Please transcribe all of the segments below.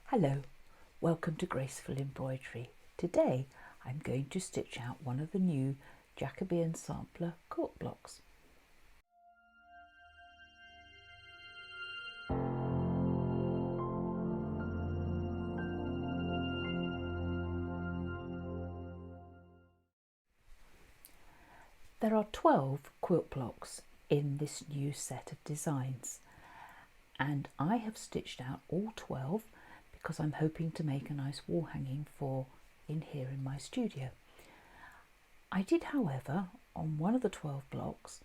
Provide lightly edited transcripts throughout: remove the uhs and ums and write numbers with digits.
Hello, welcome to Graceful Embroidery. Today I'm going to stitch out one of the new Jacobean Sampler quilt blocks. There are 12 quilt blocks in this new set of designs, and I have stitched out all 12 because I'm hoping to make a nice wall hanging for in here in my studio. I did, however, on one of the 12 blocks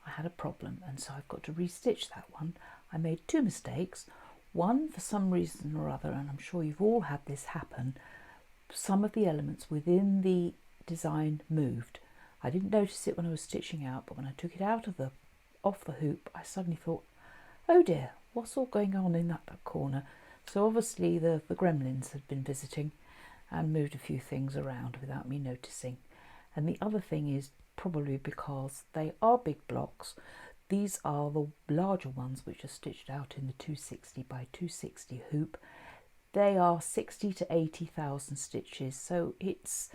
I had a problem, and so I've got to restitch that one. I made two mistakes. One, for some reason or other, and I'm sure you've all had this happen, some of the elements within the design moved. I didn't notice it when I was stitching out, but when I took it out of off the hoop, I suddenly thought, oh dear, what's all going on in that corner? So obviously the gremlins had been visiting and moved a few things around without me noticing. And the other thing is probably because they are big blocks. These are the larger ones which are stitched out in the 260 by 260 hoop. They are 60 to 80,000 stitches, so it's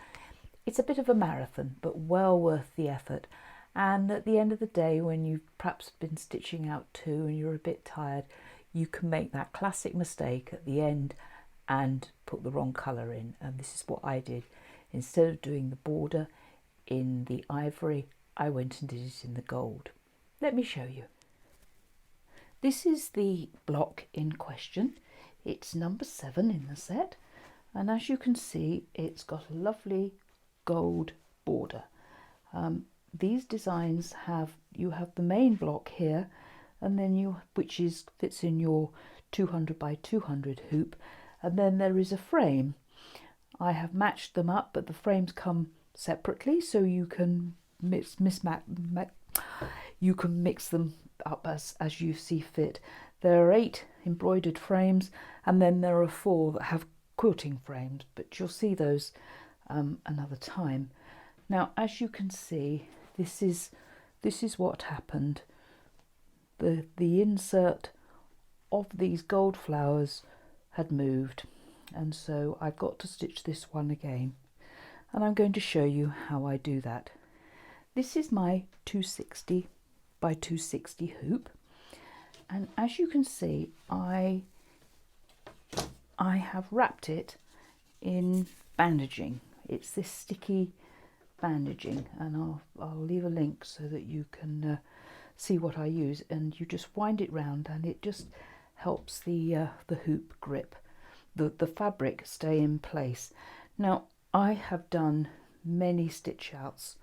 a bit of a marathon, but well worth the effort. And at the end of the day, when you've perhaps been stitching out two and you're a bit tired, you can make that classic mistake at the end and put the wrong colour in. And this is what I did. Instead of doing the border in the ivory, I went and did it in the gold. Let me show you. This is the block in question. It's number 7 in the set, and as you can see, it's got a lovely gold border. These designs you have the main block here, and then fits in your 200 by 200 hoop, and then there is a frame. I have matched them up, but the frames come separately, so you can mix them up as you see fit. There are 8 embroidered frames, and then there are 4 that have quilting frames, but you'll see those another time. Now, as you can see, this is what happened. The insert of these gold flowers had moved, and so I've got to stitch this one again, and I'm going to show you how I do that. This is my 260 by 260 hoop, and as you can see, I have wrapped it in bandaging. It's this sticky bandaging, and I'll leave a link so that you can see what I use, and you just wind it round and it just helps the hoop grip, the fabric stay in place. Now, I have done many stitch outs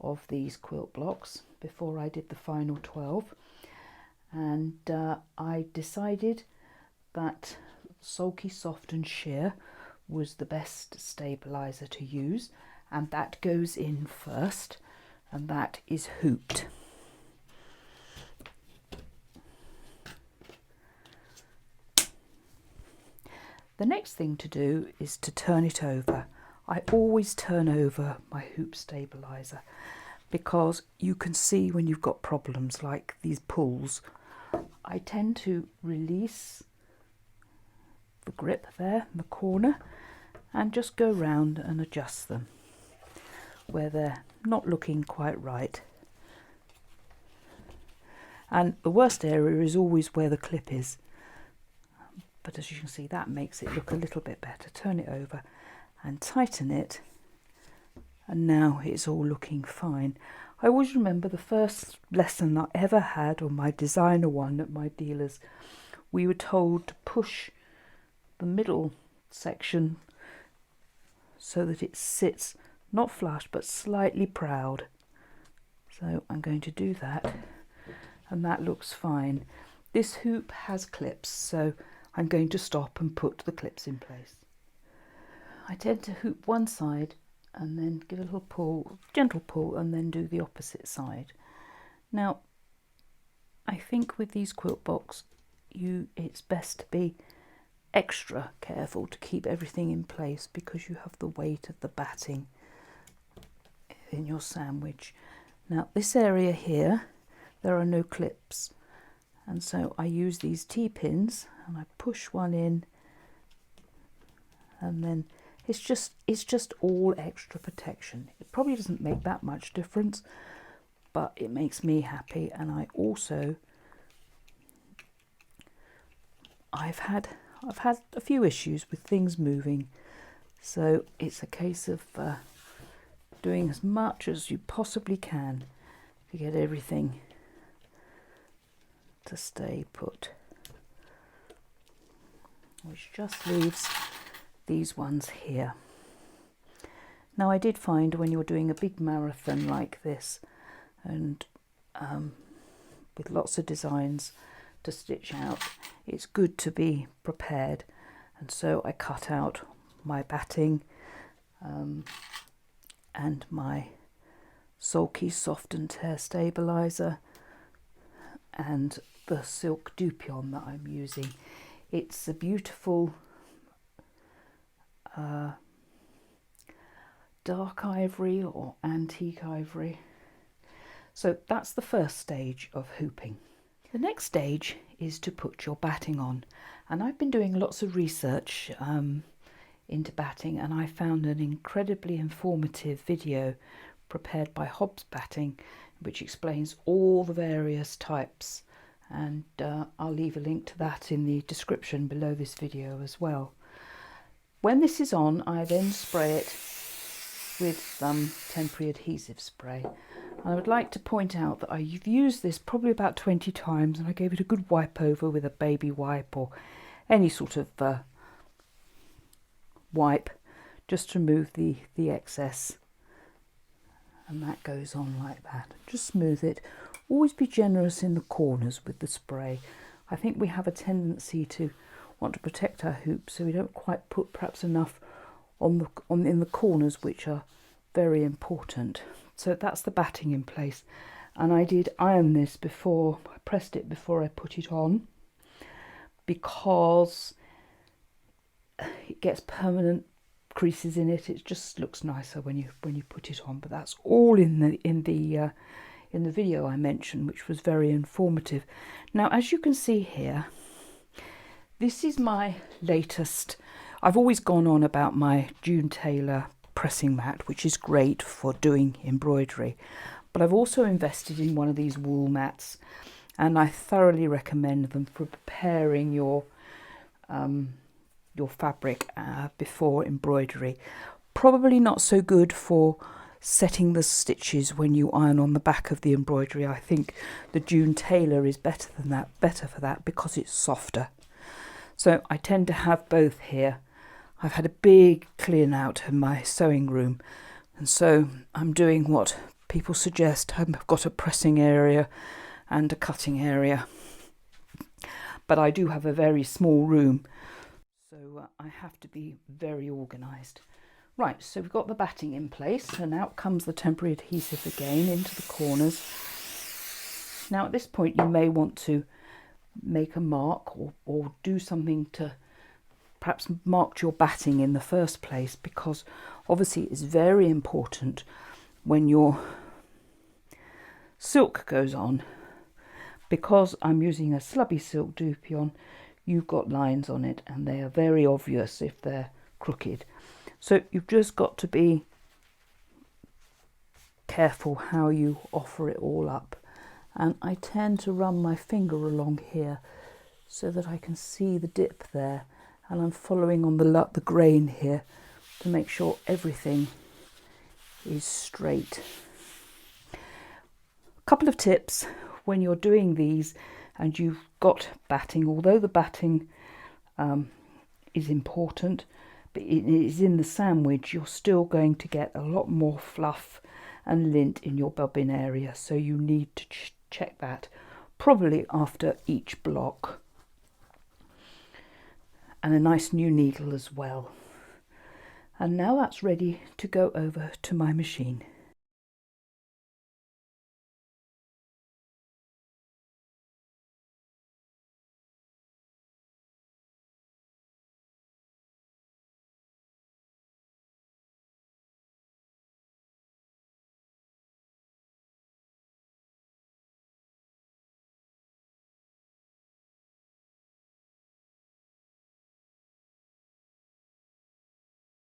of these quilt blocks before I did the final 12, and I decided that Sulky Soft and Sheer was the best stabilizer to use, and that goes in first, and that is hooped. The next thing to do is to turn it over. I always turn over my hoop stabilizer because you can see when you've got problems like these pulls. I tend to release the grip there in the corner and just go round and adjust them where they're not looking quite right. And the worst area is always where the clip is, but as you can see, that makes it look a little bit better. Turn it over and tighten it, and now it's all looking fine. I always remember the first lesson I ever had on my designer one at my dealer's. We were told to push the middle section so that it sits not flush but slightly proud. So I'm going to do that, and that looks fine. This hoop has clips, so I'm going to stop and put the clips in place. I tend to hoop one side and then give a little pull, gentle pull, and then do the opposite side. Now, I think with these quilt blocks, it's best to be extra careful to keep everything in place because you have the weight of the batting in your sandwich. Now, this area here, there are no clips, and so I use these T-pins and I push one in and then it's just all extra protection. It probably doesn't make that much difference, but it makes me happy. And I've had a few issues with things moving, so it's a case of doing as much as you possibly can to get everything to stay put, which just leaves these ones here. Now, I did find when you're doing a big marathon like this, and with lots of designs to stitch out, it's good to be prepared. And so I cut out my batting and my sulky softened hair stabilizer and the silk dupion that I'm using. It's a beautiful dark ivory or antique ivory. So that's the first stage of hooping. The next stage is to put your batting on, and I've been doing lots of research into batting, and I found an incredibly informative video prepared by Hobbs Batting which explains all the various types, and I'll leave a link to that in the description below this video as well. When this is on, I then spray it with temporary adhesive spray. I would like to point out that I've used this probably about 20 times, and I gave it a good wipe over with a baby wipe or any sort of wipe just to remove the excess, and that goes on like that. Just smooth it. Always be generous in the corners with the spray. I think we have a tendency to want to protect our hoops, so we don't quite put perhaps enough in the corners, which are very important. So that's the batting in place, and I did iron this before I pressed it before I put it on, because it gets permanent creases in it. It just looks nicer when you put it on. But that's all in the video I mentioned, which was very informative. Now, as you can see here, this is my latest. I've always gone on about my June Taylor pressing mat, which is great for doing embroidery, but I've also invested in one of these wool mats, and I thoroughly recommend them for preparing your fabric before embroidery. Probably not so good for setting the stitches when you iron on the back of the embroidery. I think the June Taylor is better for that because it's softer. So I tend to have both here. I've had a big clean out in my sewing room, and so I'm doing what people suggest. I've got a pressing area and a cutting area, but I do have a very small room, so I have to be very organised. Right, so we've got the batting in place, and out comes the temporary adhesive again into the corners. Now at this point you may want to make a mark or do something to perhaps mark your batting in the first place, because obviously it's very important when your silk goes on. Because I'm using a slubby silk dupion, you've got lines on it, and they are very obvious if they're crooked. So you've just got to be careful how you offer it all up. And I tend to run my finger along here so that I can see the dip there, and I'm following on the grain here to make sure everything is straight. A couple of tips when you're doing these and you've got batting. Although the batting is important, but it is in the sandwich, you're still going to get a lot more fluff and lint in your bobbin area, so you need to check that probably after each block. And a nice new needle as well. And now that's ready to go over to my machine.